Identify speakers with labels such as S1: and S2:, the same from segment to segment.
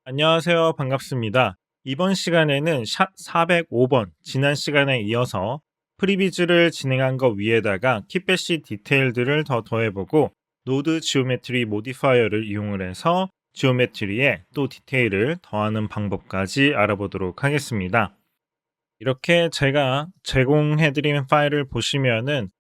S1: 안녕하세요. 반갑습니다. 이번 시간에는 샷 405번, 지난 시간에 이어서 프리비즈를 진행한 것 위에다가 키패시 디테일들을 더 더해보고 노드 지오메트리 모디파이어를 이용을 해서 지오메트리에 또 디테일을 더하는 방법까지 알아보도록 하겠습니다. 이렇게 제가 제공해드린 파일을 보시면은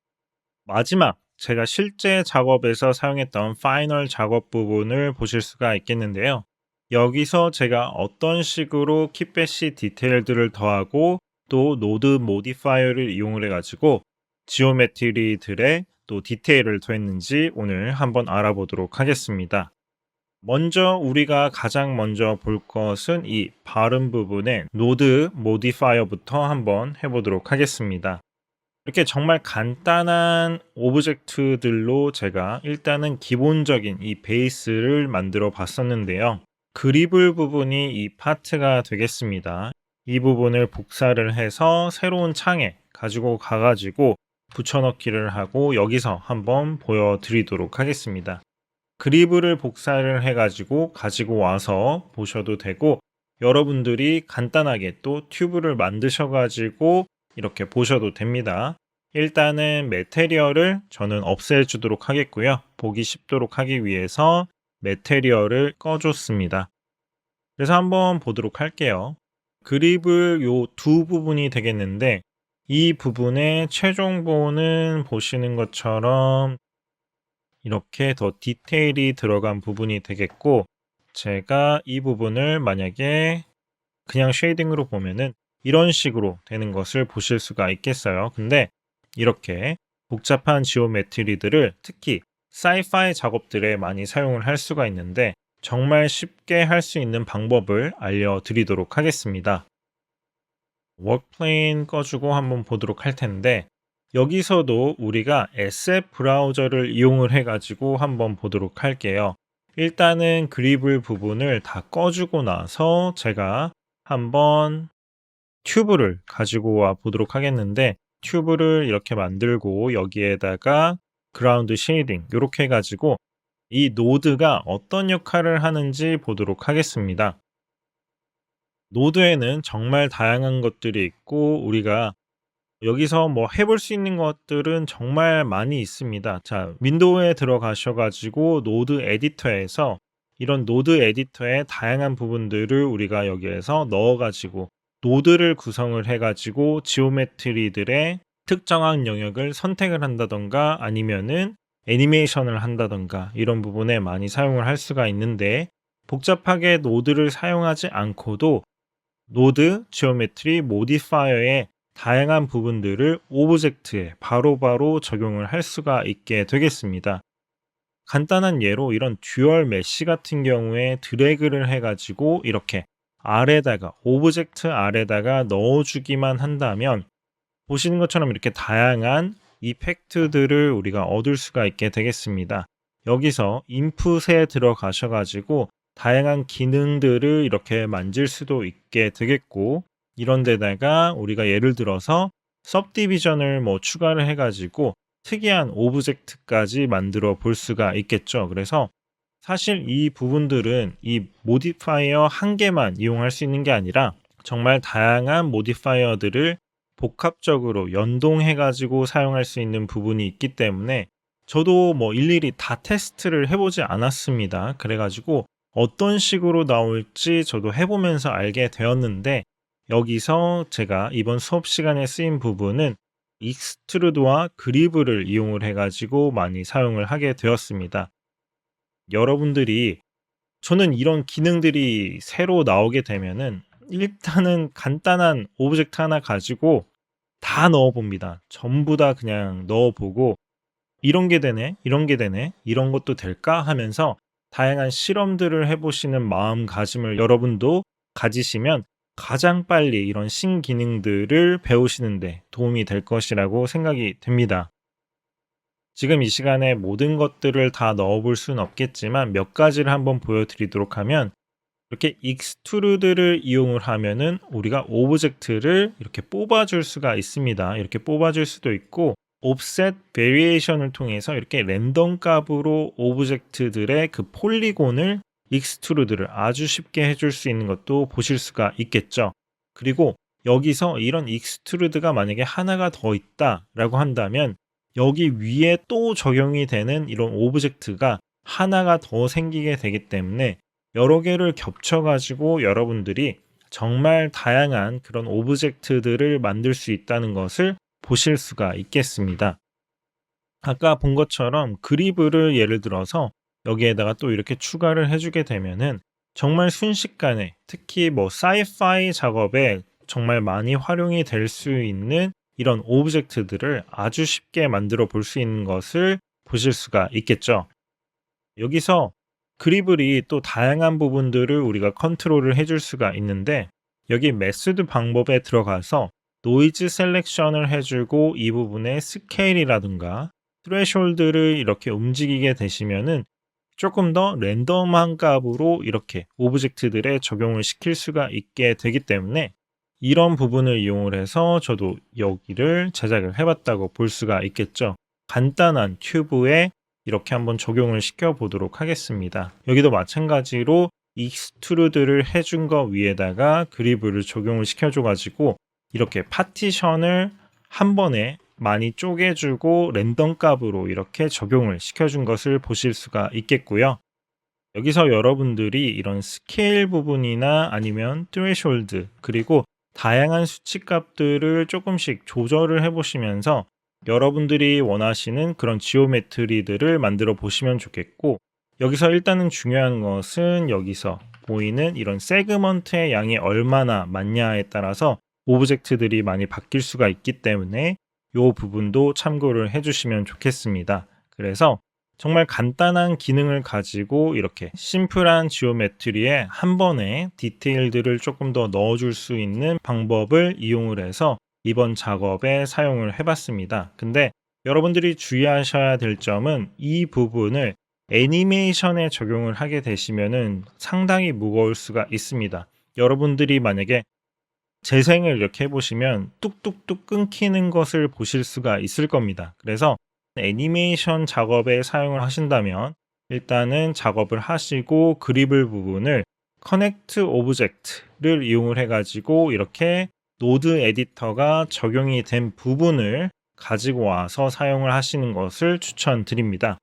S1: 마지막 제가 실제 작업에서 사용했던 파이널 작업 부분을 보실 수가 있겠는데요. 여기서 제가 어떤 식으로 키패시 디테일들을 더하고 또 노드 모디파이어를 이용을 해가지고 지오메트리들의 또 디테일을 더했는지 오늘 한번 알아보도록 하겠습니다. 먼저 우리가 가장 먼저 볼 것은 이 발음 부분의 노드 모디파이어부터 한번 해보도록 하겠습니다. 이렇게 정말 간단한 오브젝트들로 제가 일단은 기본적인 이 베이스를 만들어 봤었는데요. 그리블 부분이 이 파트가 되겠습니다. 이 부분을 복사를 해서 새로운 창에 가지고 가가지고 붙여넣기를 하고 여기서 한번 보여드리도록 하겠습니다. 그리블을 복사를 해가지고 가지고 와서 보셔도 되고 여러분들이 간단하게 또 튜브를 만드셔가지고 이렇게 보셔도 됩니다. 일단은 매테리얼을 저는 없애주도록 하겠고요. 보기 쉽도록 하기 위해서 매테리얼을 꺼줬습니다. 그래서 한번 보도록 할게요. 그립을 요 두 부분이 되겠는데 이 부분의 최종본은 보시는 것처럼 이렇게 더 디테일이 들어간 부분이 되겠고 제가 이 부분을 만약에 그냥 쉐이딩으로 보면은 이런 식으로 되는 것을 보실 수가 있겠어요. 근데 이렇게 복잡한 지오메트리들을 특히 사이파이 작업들에 많이 사용을 할 수가 있는데 정말 쉽게 할 수 있는 방법을 알려드리도록 하겠습니다. 워크플레인 꺼주고 한번 보도록 할 텐데 여기서도 우리가 SF 브라우저를 이용을 해가지고 한번 보도록 할게요. 일단은 그리블 부분을 다 꺼주고 나서 제가 한번 튜브를 가지고 와 보도록 하겠는데 튜브를 이렇게 만들고 여기에다가 그라운드 쉐이딩 이렇게 해가지고 이 노드가 어떤 역할을 하는지 보도록 하겠습니다. 노드에는 정말 다양한 것들이 있고 우리가 여기서 뭐 해볼 수 있는 것들은 정말 많이 있습니다. 자, 윈도우에 들어가셔가지고 노드 에디터에서 이런 노드 에디터의 다양한 부분들을 우리가 여기에서 넣어가지고 노드를 구성을 해가지고 지오메트리들의 특정한 영역을 선택을 한다던가 아니면은 애니메이션을 한다던가 이런 부분에 많이 사용을 할 수가 있는데 복잡하게 노드를 사용하지 않고도 노드 지오메트리 모디파이어의 다양한 부분들을 오브젝트에 바로바로 적용을 할 수가 있게 되겠습니다. 간단한 예로 이런 듀얼 메쉬 같은 경우에 드래그를 해가지고 이렇게 아래다가 오브젝트 아래다가 넣어주기만 한다면 보시는 것처럼 이렇게 다양한 이펙트들을 우리가 얻을 수가 있게 되겠습니다. 여기서 인풋에 들어가셔가지고 다양한 기능들을 이렇게 만질 수도 있게 되겠고 이런 데다가 우리가 예를 들어서 सब디비전을 뭐 추가를 해가지고 특이한 오브젝트까지 만들어 볼 수가 있겠죠. 그래서 사실 이 부분들은 이 모디파이어 한 개만 이용할 수 있는 게 아니라 정말 다양한 모디파이어들을 복합적으로 연동해가지고 사용할 수 있는 부분이 있기 때문에 저도 뭐 일일이 다 테스트를 해보지 않았습니다. 그래가지고 어떤 식으로 나올지 저도 해보면서 알게 되었는데 여기서 제가 이번 수업 시간에 쓰인 부분은 익스트루드와 그리브를 이용을 해가지고 많이 사용을 하게 되었습니다. 여러분들이 저는 이런 기능들이 새로 나오게 되면은 일단은 간단한 오브젝트 하나 가지고 다 넣어봅니다. 전부 다 그냥 넣어보고 이런 게 되네, 이런 게 되네, 이런 것도 될까 하면서 다양한 실험들을 해보시는 마음가짐을 여러분도 가지시면 가장 빨리 이런 신기능들을 배우시는데 도움이 될 것이라고 생각이 됩니다. 지금 이 시간에 모든 것들을 다 넣어볼 수는 없겠지만 몇 가지를 한번 보여드리도록 하면 이렇게 익스트루드를 이용을 하면은 우리가 오브젝트를 이렇게 뽑아줄 수가 있습니다. 이렇게 뽑아줄 수도 있고 옵셋 베리에이션을 통해서 이렇게 랜덤 값으로 오브젝트들의 그 폴리곤을 익스트루드를 아주 쉽게 해줄 수 있는 것도 보실 수가 있겠죠. 그리고 여기서 이런 익스트루드가 만약에 하나가 더 있다라고 한다면 여기 위에 또 적용이 되는 이런 오브젝트가 하나가 더 생기게 되기 때문에 여러 개를 겹쳐 가지고 여러분들이 정말 다양한 그런 오브젝트들을 만들 수 있다는 것을 보실 수가 있겠습니다. 아까 본 것처럼 그리브를 예를 들어서 여기에다가 또 이렇게 추가를 해주게 되면은 정말 순식간에 특히 뭐 사이파이 작업에 정말 많이 활용이 될 수 있는 이런 오브젝트들을 아주 쉽게 만들어 볼 수 있는 것을 보실 수가 있겠죠. 여기서 그리블이 또 다양한 부분들을 우리가 컨트롤을 해줄 수가 있는데 여기 메소드 방법에 들어가서 노이즈 셀렉션을 해주고 이 부분의 스케일이라든가 스레숄드를 이렇게 움직이게 되시면은 조금 더 랜덤한 값으로 이렇게 오브젝트들에 적용을 시킬 수가 있게 되기 때문에 이런 부분을 이용을 해서 저도 여기를 제작을 해봤다고 볼 수가 있겠죠. 간단한 튜브에 이렇게 한번 적용을 시켜 보도록 하겠습니다. 여기도 마찬가지로 익스트루드를 해준 거 위에다가 그리브를 적용을 시켜줘 가지고 이렇게 파티션을 한 번에 많이 쪼개주고 랜덤 값으로 이렇게 적용을 시켜준 것을 보실 수가 있겠고요. 여기서 여러분들이 이런 스케일 부분이나 아니면 트레숄드 그리고 다양한 수치 값들을 조금씩 조절을 해보시면서 여러분들이 원하시는 그런 지오메트리들을 만들어 보시면 좋겠고 여기서 일단은 중요한 것은 여기서 보이는 이런 세그먼트의 양이 얼마나 많냐에 따라서 오브젝트들이 많이 바뀔 수가 있기 때문에 이 부분도 참고를 해주시면 좋겠습니다. 그래서 정말 간단한 기능을 가지고 이렇게 심플한 지오메트리에 한 번에 디테일들을 조금 더 넣어줄 수 있는 방법을 이용을 해서 이번 작업에 사용을 해봤습니다. 근데 여러분들이 주의하셔야 될 점은 이 부분을 애니메이션에 적용을 하게 되시면은 상당히 무거울 수가 있습니다. 여러분들이 만약에 재생을 이렇게 해보시면 뚝뚝뚝 끊기는 것을 보실 수가 있을 겁니다. 그래서 애니메이션 작업에 사용을 하신다면 일단은 작업을 하시고 그리블 부분을 커넥트 오브젝트를 이용을 해가지고 이렇게 노드 에디터가 적용이 된 부분을 가지고 와서 사용을 하시는 것을 추천드립니다.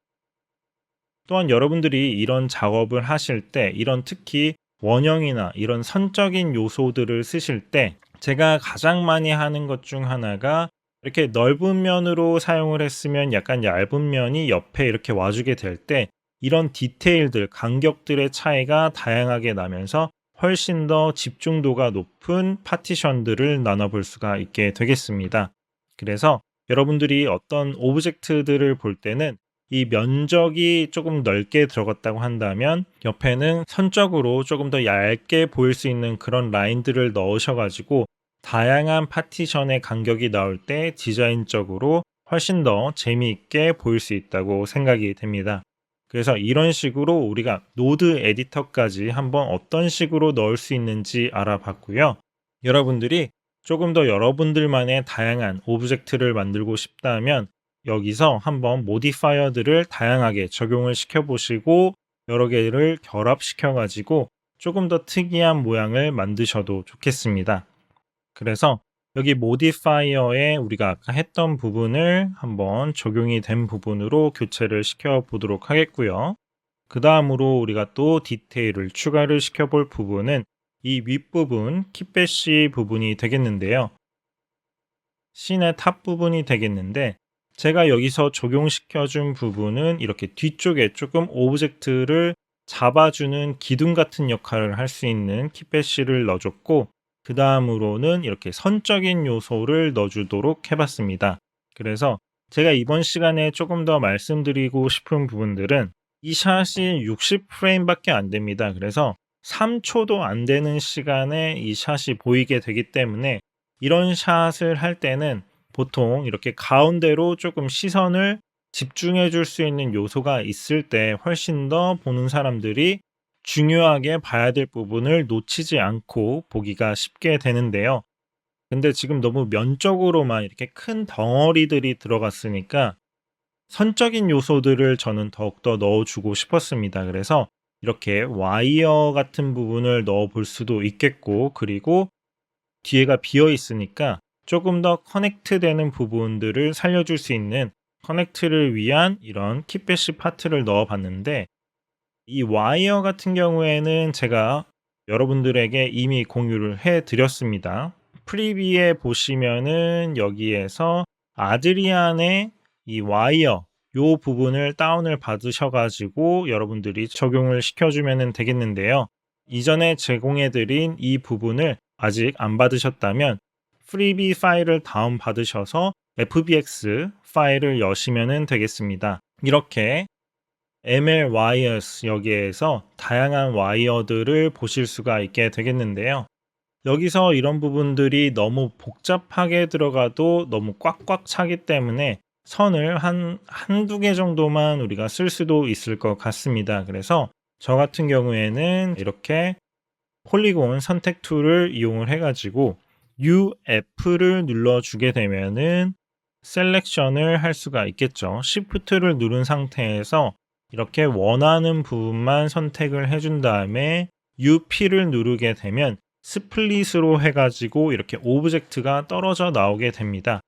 S1: 또한 여러분들이 이런 작업을 하실 때 이런 특히 원형이나 이런 선적인 요소들을 쓰실 때 제가 가장 많이 하는 것 중 하나가 이렇게 넓은 면으로 사용을 했으면 약간 얇은 면이 옆에 이렇게 와주게 될 때 이런 디테일들, 간격들의 차이가 다양하게 나면서 훨씬 더 집중도가 높은 파티션들을 나눠볼 수가 있게 되겠습니다. 그래서 여러분들이 어떤 오브젝트들을 볼 때는 이 면적이 조금 넓게 들어갔다고 한다면 옆에는 선적으로 조금 더 얇게 보일 수 있는 그런 라인들을 넣으셔가지고 다양한 파티션의 간격이 나올 때 디자인적으로 훨씬 더 재미있게 보일 수 있다고 생각이 됩니다. 그래서 이런 식으로 우리가 노드 에디터까지 한번 어떤 식으로 넣을 수 있는지 알아봤고요. 여러분들이 조금 더 여러분들만의 다양한 오브젝트를 만들고 싶다면 여기서 한번 모디파이어들을 다양하게 적용을 시켜보시고 여러 개를 결합시켜 가지고 조금 더 특이한 모양을 만드셔도 좋겠습니다. 그래서 여기 모디파이어에 우리가 아까 했던 부분을 한번 적용이 된 부분으로 교체를 시켜 보도록 하겠고요. 그 다음으로 우리가 또 디테일을 추가를 시켜 볼 부분은 이 윗부분 킵배시 부분이 되겠는데요. 씬의 탑 부분이 되겠는데 제가 여기서 적용시켜 준 부분은 이렇게 뒤쪽에 조금 오브젝트를 잡아주는 기둥 같은 역할을 할 수 있는 킵배시를 넣어줬고 그 다음으로는 이렇게 선적인 요소를 넣어주도록 해봤습니다. 그래서 제가 이번 시간에 조금 더 말씀드리고 싶은 부분들은 이 샷이 60프레임밖에 안 됩니다. 그래서 3초도 안 되는 시간에 이 샷이 보이게 되기 때문에 이런 샷을 할 때는 보통 이렇게 가운데로 조금 시선을 집중해 줄 수 있는 요소가 있을 때 훨씬 더 보는 사람들이 중요하게 봐야 될 부분을 놓치지 않고 보기가 쉽게 되는데요. 근데 지금 너무 면적으로만 이렇게 큰 덩어리들이 들어갔으니까 선적인 요소들을 저는 더욱더 넣어주고 싶었습니다. 그래서 이렇게 와이어 같은 부분을 넣어 볼 수도 있겠고, 그리고 뒤에가 비어 있으니까 조금 더 커넥트 되는 부분들을 살려줄 수 있는 커넥트를 위한 이런 킵배시 파트를 넣어 봤는데, 이 와이어 같은 경우에는 제가 여러분들에게 이미 공유를 해 드렸습니다. 프리비에 보시면은 여기에서 아드리안의 이 와이어 요 부분을 다운을 받으셔 가지고 여러분들이 적용을 시켜 주면은 되겠는데요. 이전에 제공해 드린 이 부분을 아직 안 받으셨다면 프리비 파일을 다운 받으셔서 FBX 파일을 여시면은 되겠습니다. 이렇게 ML Wires 여기에서 다양한 와이어들을 보실 수가 있게 되겠는데요. 여기서 이런 부분들이 너무 복잡하게 들어가도 너무 꽉꽉 차기 때문에 선을 한두 개 정도만 우리가 쓸 수도 있을 것 같습니다. 그래서 저 같은 경우에는 이렇게 폴리곤 선택 툴을 이용을 해가지고 UF를 눌러주게 되면은 셀렉션을 할 수가 있겠죠. Shift를 누른 상태에서 이렇게 원하는 부분만 선택을 해준 다음에 UP를 누르게 되면 스플릿으로 해가지고 이렇게 오브젝트가 떨어져 나오게 됩니다.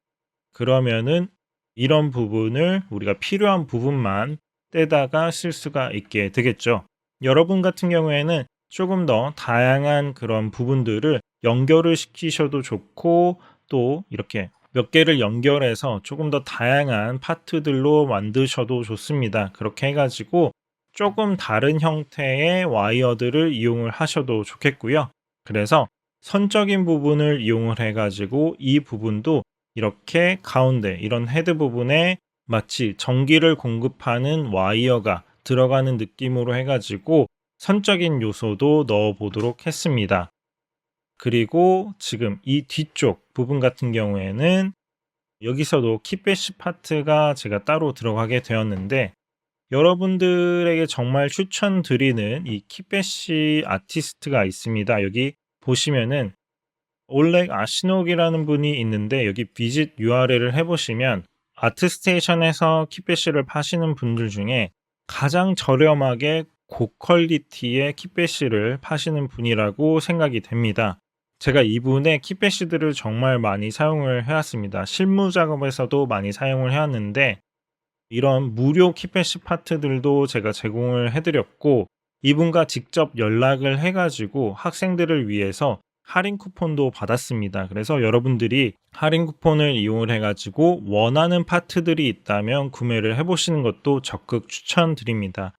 S1: 그러면은 이런 부분을 우리가 필요한 부분만 떼다가 쓸 수가 있게 되겠죠. 여러분 같은 경우에는 조금 더 다양한 그런 부분들을 연결을 시키셔도 좋고, 또 이렇게 몇 개를 연결해서 조금 더 다양한 파트들로 만드셔도 좋습니다. 그렇게 해가지고 조금 다른 형태의 와이어들을 이용을 하셔도 좋겠고요. 그래서 선적인 부분을 이용을 해가지고 이 부분도 이렇게 가운데 이런 헤드 부분에 마치 전기를 공급하는 와이어가 들어가는 느낌으로 해가지고 선적인 요소도 넣어 보도록 했습니다. 그리고 지금 이 뒤쪽 부분 같은 경우에는 여기서도 킵배시 파트가 제가 따로 들어가게 되었는데, 여러분들에게 정말 추천드리는 이 킵배시 아티스트가 있습니다. 여기 보시면은 올렉 아시녹이라는 분이 있는데, 여기 비짓 URL을 해보시면 아트스테이션에서 킵배시를 파시는 분들 중에 가장 저렴하게 고퀄리티의 킵배시를 파시는 분이라고 생각이 됩니다. 제가 이분의 킵배시들을 정말 많이 사용을 해왔습니다. 실무 작업에서도 많이 사용을 해왔는데, 이런 무료 킵배시 파트들도 제가 제공을 해드렸고, 이분과 직접 연락을 해가지고 학생들을 위해서 할인 쿠폰도 받았습니다. 그래서 여러분들이 할인 쿠폰을 이용을 해가지고 원하는 파트들이 있다면 구매를 해보시는 것도 적극 추천드립니다.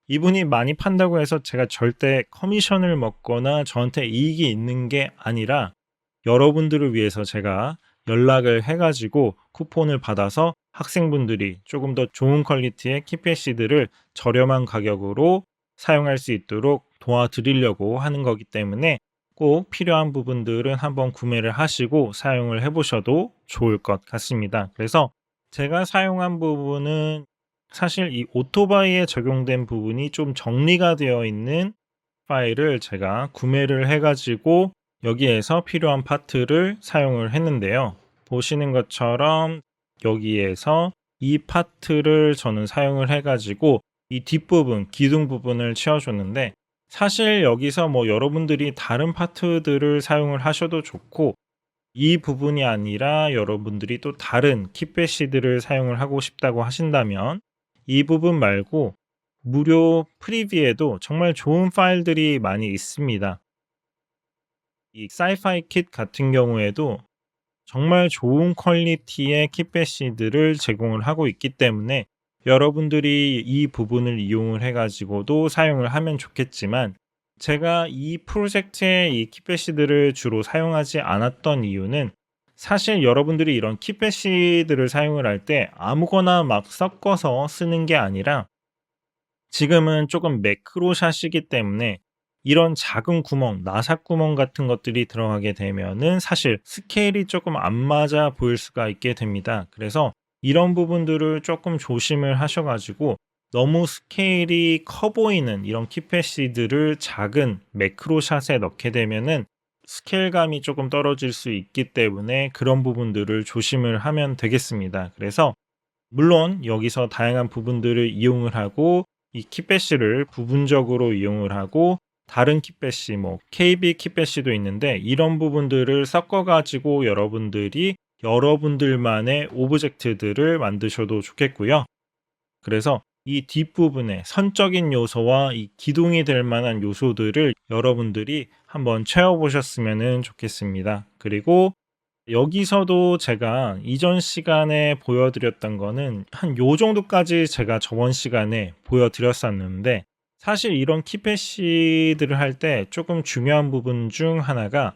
S1: 이분이 많이 판다고 해서 제가 절대 커미션을 먹거나 저한테 이익이 있는 게 아니라, 여러분들을 위해서 제가 연락을 해가지고 쿠폰을 받아서 학생분들이 조금 더 좋은 퀄리티의 킵배시들을 저렴한 가격으로 사용할 수 있도록 도와드리려고 하는 거기 때문에 꼭 필요한 부분들은 한번 구매를 하시고 사용을 해보셔도 좋을 것 같습니다. 그래서 제가 사용한 부분은 사실 이 오토바이에 적용된 부분이 좀 정리가 되어 있는 파일을 제가 구매를 해가지고 여기에서 필요한 파트를 사용을 했는데요. 보시는 것처럼 여기에서 이 파트를 저는 사용을 해가지고 이 뒷부분, 기둥 부분을 채워줬는데, 사실 여기서 뭐 여러분들이 다른 파트들을 사용을 하셔도 좋고, 이 부분이 아니라 여러분들이 또 다른 킵배시들을 사용을 하고 싶다고 하신다면 이 부분 말고 무료 프리뷰에도 정말 좋은 파일들이 많이 있습니다. 이 사이파이 킷 같은 경우에도 정말 좋은 퀄리티의 kit배시들을 제공을 하고 있기 때문에 여러분들이 이 부분을 이용을 해가지고도 사용을 하면 좋겠지만, 제가 이 프로젝트에 이 kit배시들을 주로 사용하지 않았던 이유는, 사실 여러분들이 이런 kit배시들을 사용을 할 때 아무거나 막 섞어서 쓰는 게 아니라, 지금은 조금 매크로샷이기 때문에 이런 작은 구멍, 나사 구멍 같은 것들이 들어가게 되면은 사실 스케일이 조금 안 맞아 보일 수가 있게 됩니다. 그래서 이런 부분들을 조금 조심을 하셔가지고 너무 스케일이 커 보이는 이런 키패시들을 작은 매크로샷에 넣게 되면은 스케일감이 조금 떨어질 수 있기 때문에 그런 부분들을 조심을 하면 되겠습니다. 그래서 물론 여기서 다양한 부분들을 이용을 하고 이 킷배시를 부분적으로 이용을 하고 다른 킷배시 뭐 KB 킷배시도 있는데 이런 부분들을 섞어 가지고 여러분들이 여러분들만의 오브젝트들을 만드셔도 좋겠고요. 그래서 이 뒷부분에 선적인 요소와 이 기둥이 될 만한 요소들을 여러분들이 한번 채워 보셨으면 좋겠습니다. 그리고 여기서도 제가 이전 시간에 보여드렸던 거는 한 요 정도까지 제가 저번 시간에 보여드렸었는데, 사실 이런 키패시들을 할 때 조금 중요한 부분 중 하나가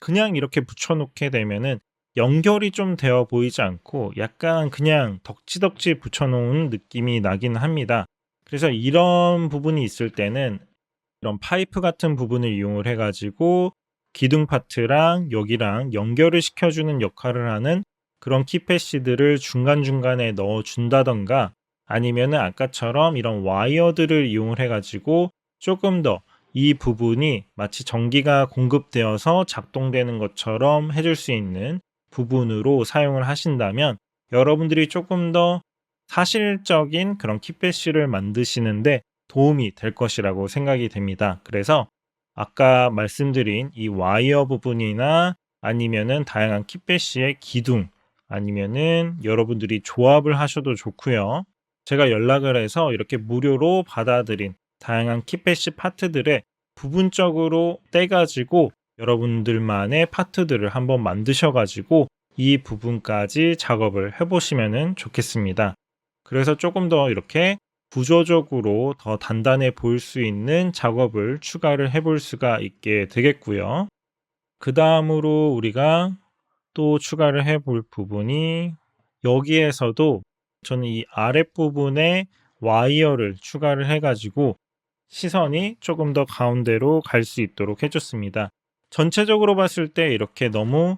S1: 그냥 이렇게 붙여놓게 되면은 연결이 좀 되어 보이지 않고 약간 그냥 덕지덕지 붙여놓은 느낌이 나긴 합니다. 그래서 이런 부분이 있을 때는 이런 파이프 같은 부분을 이용을 해가지고 기둥 파트랑 여기랑 연결을 시켜주는 역할을 하는 그런 키패시들을 중간중간에 넣어준다던가, 아니면은 아까처럼 이런 와이어들을 이용을 해가지고 조금 더 이 부분이 마치 전기가 공급되어서 작동되는 것처럼 해줄 수 있는 부분으로 사용을 하신다면 여러분들이 조금 더 사실적인 그런 키패시를 만드시는데 도움이 될 것이라고 생각이 됩니다. 그래서 아까 말씀드린 이 와이어 부분이나 아니면은 다양한 kit배시의 기둥, 아니면은 여러분들이 조합을 하셔도 좋고요. 제가 연락을 해서 이렇게 무료로 받아들인 다양한 kit배시 파트들에 부분적으로 떼가지고 여러분들만의 파트들을 한번 만드셔가지고 이 부분까지 작업을 해보시면 좋겠습니다. 그래서 조금 더 이렇게 구조적으로 더 단단해 보일 수 있는 작업을 추가를 해볼 수가 있게 되겠고요. 그 다음으로 우리가 또 추가를 해볼 부분이, 여기에서도 저는 이 아랫부분에 와이어를 추가를 해가지고 시선이 조금 더 가운데로 갈 수 있도록 해줬습니다. 전체적으로 봤을 때 이렇게 너무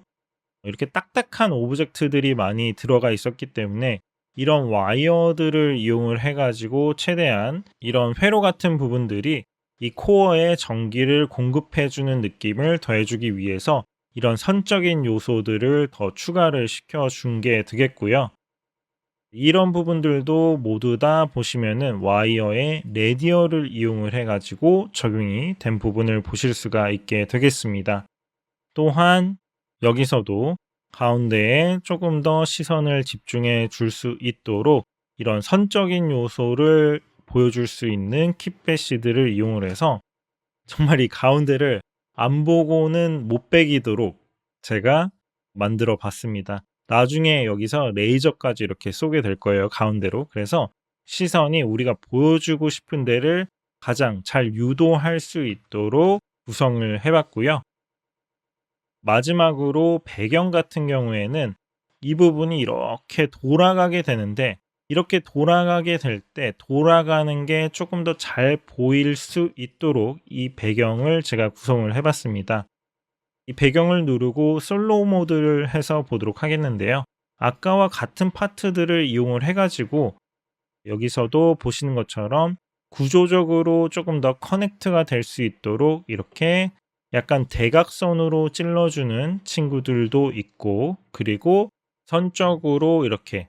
S1: 이렇게 딱딱한 오브젝트들이 많이 들어가 있었기 때문에 이런 와이어들을 이용을 해가지고 최대한 이런 회로 같은 부분들이 이 코어에 전기를 공급해주는 느낌을 더해주기 위해서 이런 선적인 요소들을 더 추가를 시켜준 게 되겠고요. 이런 부분들도 모두 다 보시면은 와이어의 레디어를 이용을 해가지고 적용이 된 부분을 보실 수가 있게 되겠습니다. 또한 여기서도 가운데에 조금 더 시선을 집중해 줄 수 있도록 이런 선적인 요소를 보여줄 수 있는 kit배시들을 이용을 해서 정말 이 가운데를 안 보고는 못 베기도록 제가 만들어 봤습니다. 나중에 여기서 레이저까지 이렇게 쏘게 될 거예요, 가운데로. 그래서 시선이 우리가 보여주고 싶은 데를 가장 잘 유도할 수 있도록 구성을 해봤고요. 마지막으로 배경 같은 경우에는 이 부분이 이렇게 돌아가게 되는데, 이렇게 돌아가게 될 때 돌아가는 게 조금 더 잘 보일 수 있도록 이 배경을 제가 구성을 해봤습니다. 이 배경을 누르고 슬로우 모드를 해서 보도록 하겠는데요. 아까와 같은 파트들을 이용을 해가지고 여기서도 보시는 것처럼 구조적으로 조금 더 커넥트가 될 수 있도록 이렇게 약간 대각선으로 찔러주는 친구들도 있고, 그리고 선적으로 이렇게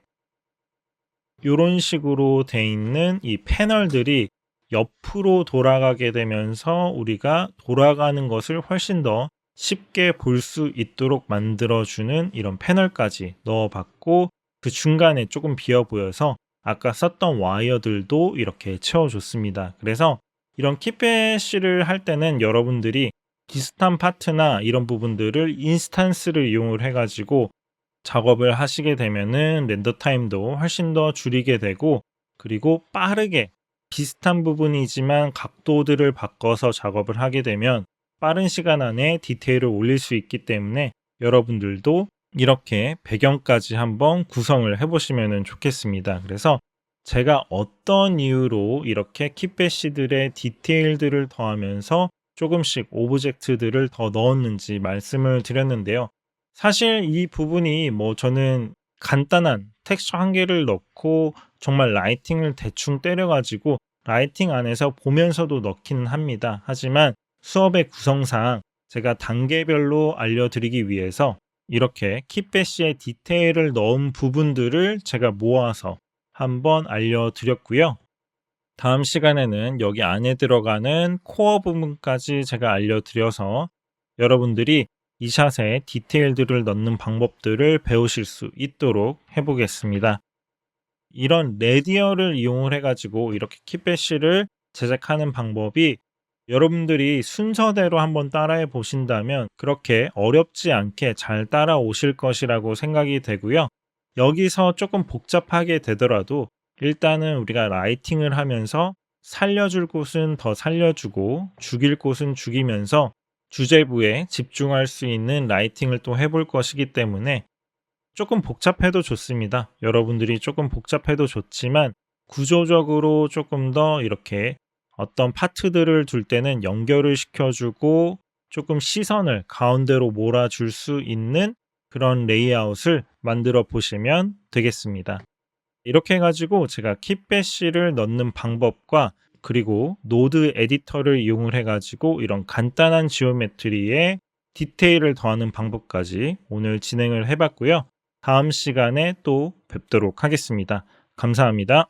S1: 이런 식으로 돼 있는 이 패널들이 옆으로 돌아가게 되면서 우리가 돌아가는 것을 훨씬 더 쉽게 볼 수 있도록 만들어주는 이런 패널까지 넣어봤고, 그 중간에 조금 비어 보여서 아까 썼던 와이어들도 이렇게 채워줬습니다. 그래서 이런 kit배시를 할 때는 여러분들이 비슷한 파트나 이런 부분들을 인스탄스를 이용을 해가지고 작업을 하시게 되면은 렌더 타임도 훨씬 더 줄이게 되고, 그리고 빠르게 비슷한 부분이지만 각도들을 바꿔서 작업을 하게 되면 빠른 시간 안에 디테일을 올릴 수 있기 때문에 여러분들도 이렇게 배경까지 한번 구성을 해보시면 좋겠습니다. 그래서 제가 어떤 이유로 이렇게 kit배시들의 디테일들을 더하면서 조금씩 오브젝트들을 더 넣었는지 말씀을 드렸는데요. 사실 이 부분이 뭐 저는 간단한 텍스처 한 개를 넣고 정말 라이팅을 대충 때려가지고 라이팅 안에서 보면서도 넣기는 합니다. 하지만 수업의 구성상 제가 단계별로 알려드리기 위해서 이렇게 kit배시의 디테일을 넣은 부분들을 제가 모아서 한번 알려드렸고요. 다음 시간에는 여기 안에 들어가는 코어 부분까지 제가 알려드려서 여러분들이 이 샷에 디테일들을 넣는 방법들을 배우실 수 있도록 해보겠습니다. 이런 레디어를 이용을 해가지고 이렇게 kitbash를 제작하는 방법이 여러분들이 순서대로 한번 따라해 보신다면 그렇게 어렵지 않게 잘 따라오실 것이라고 생각이 되고요. 여기서 조금 복잡하게 되더라도 일단은 우리가 라이팅을 하면서 살려줄 곳은 더 살려주고 죽일 곳은 죽이면서 주제부에 집중할 수 있는 라이팅을 또 해볼 것이기 때문에 조금 복잡해도 좋습니다. 여러분들이 조금 복잡해도 좋지만 구조적으로 조금 더 이렇게 어떤 파트들을 둘 때는 연결을 시켜주고 조금 시선을 가운데로 몰아줄 수 있는 그런 레이아웃을 만들어 보시면 되겠습니다. 이렇게 해가지고 제가 kitbash를 넣는 방법과 그리고 노드 에디터를 이용을 해가지고 이런 간단한 지오메트리에 디테일을 더하는 방법까지 오늘 진행을 해봤고요. 다음 시간에 또 뵙도록 하겠습니다. 감사합니다.